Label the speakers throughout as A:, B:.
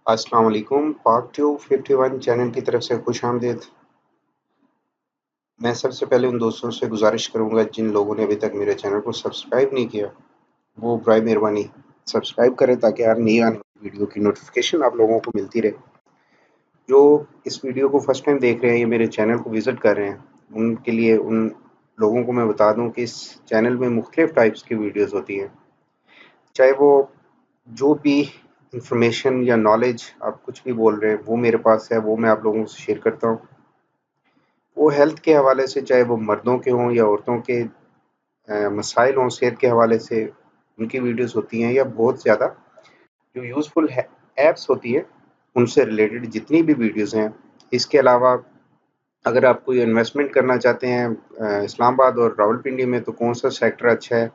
A: अस्सलाम वालेकुम। पाक ट्यूब 51 चैनल की तरफ से खुशामदीद। मैं सबसे पहले उन दोस्तों से गुजारिश करूंगा जिन लोगों ने अभी तक मेरे चैनल को सब्सक्राइब नहीं किया, वो बराए मेहरबानी सब्सक्राइब करें ताकि हर नई आने वाली वीडियो की नोटिफिकेशन आप लोगों को मिलती रहे। जो इस वीडियो को फर्स्ट टाइम देख रहे हैं या मेरे चैनल को विज़िट कर रहे हैं, उनके लिए उन लोगों को मैं बता दूं कि इस चैनल में मुख्तलिफ टाइप्स की वीडियोज़ होती हैं। चाहे वो जो भी इंफॉर्मेशन या नॉलेज आप कुछ भी बोल रहे हैं, वो मेरे पास है, वो मैं आप लोगों से शेयर करता हूँ। वो हेल्थ के हवाले से, चाहे वो मर्दों के हों या औरतों के मसाइल हों, सेहत के हवाले से उनकी वीडियोस होती हैं, या बहुत ज़्यादा जो यूज़फुल है ऐप्स होती है उनसे रिलेटेड जितनी भी वीडियोस हैं। इसके अलावा अगर आप कोई इन्वेस्टमेंट करना चाहते हैं इस्लामाबाद और रावलपिंडी में, तो कौन सा सेक्टर अच्छा है,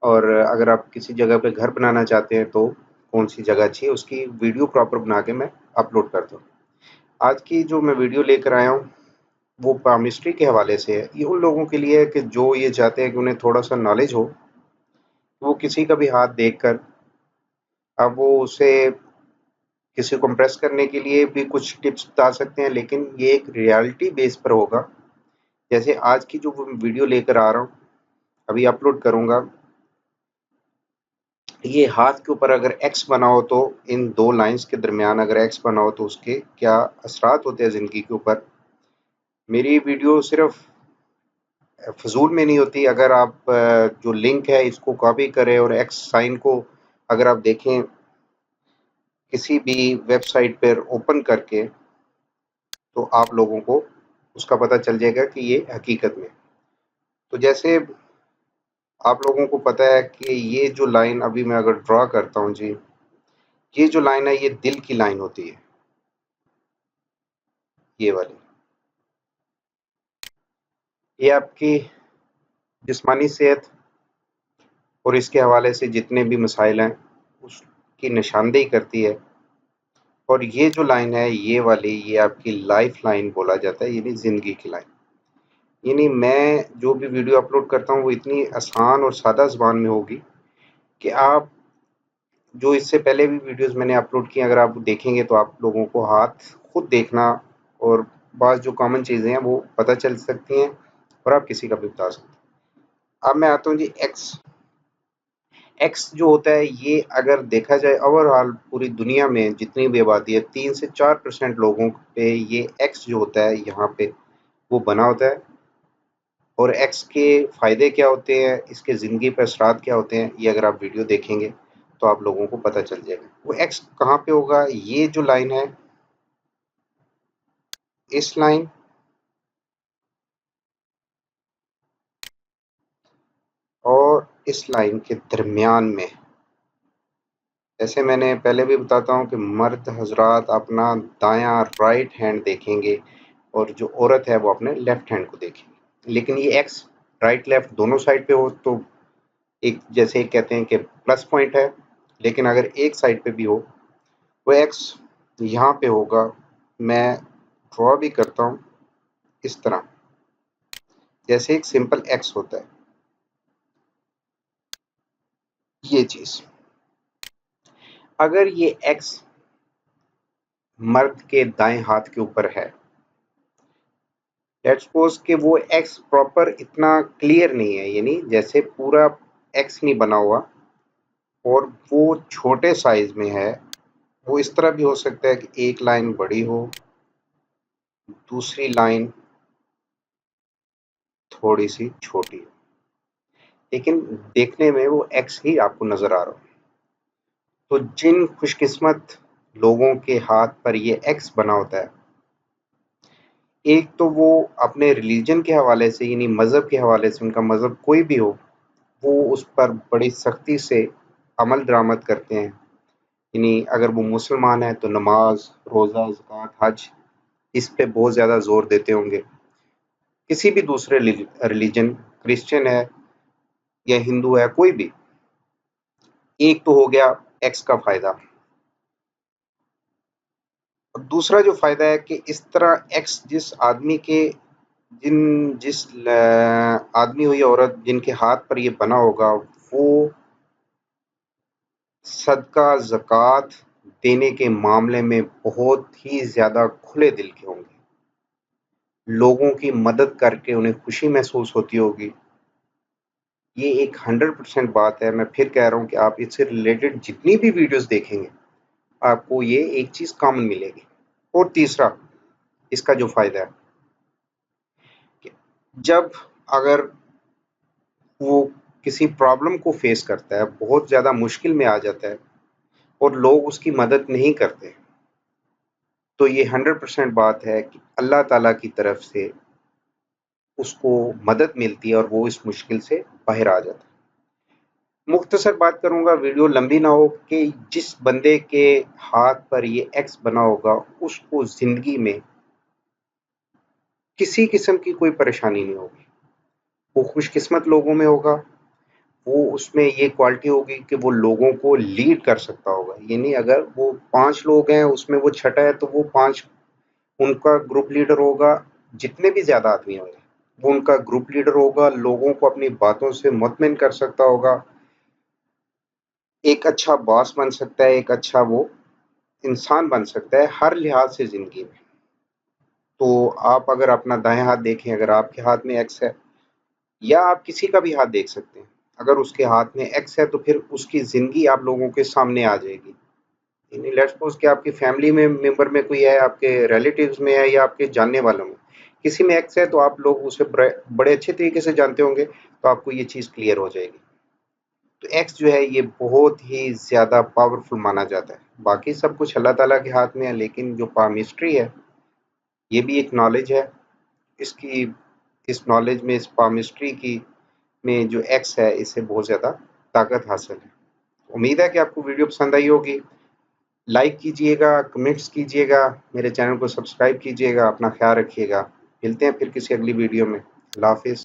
A: और अगर आप किसी जगह पे घर बनाना चाहते हैं तो कौन सी जगह अच्छी है, उसकी वीडियो प्रॉपर बना के मैं अपलोड करता हूँ। आज की जो मैं वीडियो लेकर आया हूँ वो पामिस्ट्री के हवाले से है। ये उन लोगों के लिए है कि जो ये चाहते हैं कि उन्हें थोड़ा-सा नॉलेज हो, वो किसी का भी हाथ देखकर अब वो उसे किसी को इम्प्रेस करने के लिए भी कुछ टिप्स बता सकते हैं, लेकिन ये एक रियलिटी बेस पर होगा। जैसे आज की जो वीडियो लेकर आ रहा हूँ, अभी अपलोड करूँगा, ये हाथ के ऊपर अगर एक्स बना हो तो इन 2 लाइन्स के दरमियान अगर एक्स बना हो तो उसके क्या असरात होते हैं ज़िंदगी के ऊपर। मेरी वीडियो सिर्फ़ फ़िज़ूल में नहीं होती। अगर आप जो लिंक है इसको कॉपी करें और एक्स साइन को अगर आप देखें किसी भी वेबसाइट पर ओपन करके, तो आप लोगों को उसका पता चल जाएगा कि ये हकीकत में। तो जैसे आप लोगों को पता है कि ये जो लाइन अभी मैं अगर ड्रा करता हूँ जी, ये जो लाइन है ये दिल की लाइन होती है, ये वाली। ये आपकी जिस्मानी सेहत और इसके हवाले से जितने भी मसाइल हैं उसकी निशानदेही करती है। और ये जो लाइन है ये वाली, ये आपकी लाइफ लाइन बोला जाता है, यानी ज़िंदगी की लाइन। यानी मैं जो भी वीडियो अपलोड करता हूँ वो इतनी आसान और सादा ज़ुबान में होगी कि आप जो इससे पहले भी वीडियोस मैंने अपलोड की, अगर आप देखेंगे तो आप लोगों को हाथ खुद देखना और बाज़ जो कॉमन चीज़ें हैं वो पता चल सकती हैं, और आप किसी का भी बता सकते हैं। अब मैं आता हूँ जी एक्स। एक्स जो होता है ये अगर देखा जाए ओवरऑल पूरी दुनिया में जितनी भी आबादी है 3 से 4% लोगों पे ये एक्स जो होता है यहाँ पे वो बना होता है। और एक्स के फ़ायदे क्या होते हैं, इसके ज़िंदगी पे असरात क्या होते हैं, ये अगर आप वीडियो देखेंगे तो आप लोगों को पता चल जाएगा। वो एक्स कहाँ पे होगा, ये जो लाइन है, इस लाइन और इस लाइन के दरमियान में। जैसे मैंने पहले भी बताता हूँ कि मर्द हज़रात अपना दायाँ राइट हैंड देखेंगे और जो औरत है वो अपने लेफ्ट हैंड को देखेगी। लेकिन ये एक्स राइट लेफ्ट दोनों साइड पे हो तो एक जैसे कहते हैं कि प्लस पॉइंट है, लेकिन अगर एक साइड पे भी हो, वो एक्स यहाँ पे होगा। मैं ड्रॉ भी करता हूँ इस तरह, जैसे एक सिंपल एक्स होता है, ये चीज़। अगर ये एक्स मर्द के दाएं हाथ के ऊपर है, लेट्स सपोज कि वो एक्स प्रॉपर इतना क्लियर नहीं है, यानी जैसे पूरा एक्स नहीं बना हुआ और वो छोटे साइज में है। वो इस तरह भी हो सकता है कि एक लाइन बड़ी हो, दूसरी लाइन थोड़ी सी छोटी हो, लेकिन देखने में वो एक्स ही आपको नजर आ रहा हो। तो जिन खुशकिस्मत लोगों के हाथ पर ये एक्स बना होता है, एक तो वो अपने रिलीजन के हवाले से, यानी मज़हब के हवाले से, उनका मज़हब कोई भी हो, वो उस पर बड़ी सख्ती से अमल दरामद करते हैं। यानी अगर वो मुसलमान है तो नमाज, रोज़ा, ज़कात, हज, इस पे बहुत ज़्यादा ज़ोर देते होंगे। किसी भी दूसरे रिलीजन, क्रिश्चियन है या हिंदू है, कोई भी, एक तो हो गया एक्स का फ़ायदा। और दूसरा जो फ़ायदा है कि इस तरह एक्स जिस आदमी के जिस आदमी हो या औरत जिनके हाथ पर ये बना होगा, वो सदका, ज़कात देने के मामले में बहुत ही ज़्यादा खुले दिल के होंगे। लोगों की मदद करके उन्हें खुशी महसूस होती होगी। ये एक 100% बात है। मैं फिर कह रहा हूँ कि आप इससे रिलेटेड जितनी भी वीडियोज़ देखेंगे, आपको ये एक चीज़ कॉमन मिलेगी। और तीसरा, इसका जो फ़ायदा है कि जब अगर वो किसी प्रॉब्लम को फेस करता है, बहुत ज़्यादा मुश्किल में आ जाता है और लोग उसकी मदद नहीं करते, तो ये 100% बात है कि अल्लाह ताला की तरफ से उसको मदद मिलती है और वो इस मुश्किल से बाहर आ जाता है। मुख्तसर बात करूँगा, वीडियो लंबी ना हो, कि जिस बंदे के हाथ पर ये एक्स बना होगा, उसको ज़िंदगी में किसी किस्म की कोई परेशानी नहीं होगी। वो खुशकिस्मत लोगों में होगा। वो उसमें ये क्वालिटी होगी कि वो लोगों को लीड कर सकता होगा। ये नहीं, अगर वो 5 लोग हैं, उसमें वो छठा है, तो वो 5 उनका ग्रुप लीडर होगा। जितने भी ज़्यादा आदमी होंगे, वो उनका ग्रुप लीडर होगा, लोगों को अपनी बातों से मुतमिन कर सकता होगा, एक अच्छा बॉस बन सकता है, एक अच्छा वो इंसान बन सकता है हर लिहाज से ज़िंदगी में। तो आप अगर अपना दाएँ हाथ देखें, अगर आपके हाथ में एक्स है, या आप किसी का भी हाथ देख सकते हैं, अगर उसके हाथ में एक्स है, तो फिर उसकी ज़िंदगी आप लोगों के सामने आ जाएगी। यानी लेट्स सपोज़ कि आपकी फैमिली में मेंबर में कोई है, आपके रिलेटिव्स में है या आपके जानने वालों में, किसी में एक्स है, तो आप लोग उसे बड़े अच्छे तरीके से जानते होंगे, तो आपको ये चीज़ क्लियर हो जाएगी। तो एक्स जो है, ये बहुत ही ज़्यादा पावरफुल माना जाता है। बाकी सब कुछ अल्लाह ताला के हाथ में है, लेकिन जो पामिस्ट्री है, ये भी एक नॉलेज है। इसकी इस नॉलेज में, इस पामिस्ट्री की में जो एक्स है, इससे बहुत ज़्यादा ताकत हासिल है। उम्मीद है कि आपको वीडियो पसंद आई होगी। लाइक कीजिएगा, कमेंट्स कीजिएगा, मेरे चैनल को सब्सक्राइब कीजिएगा, अपना ख्याल रखिएगा। मिलते हैं फिर किसी अगली वीडियो में। अल्लाह हाफ़िज़।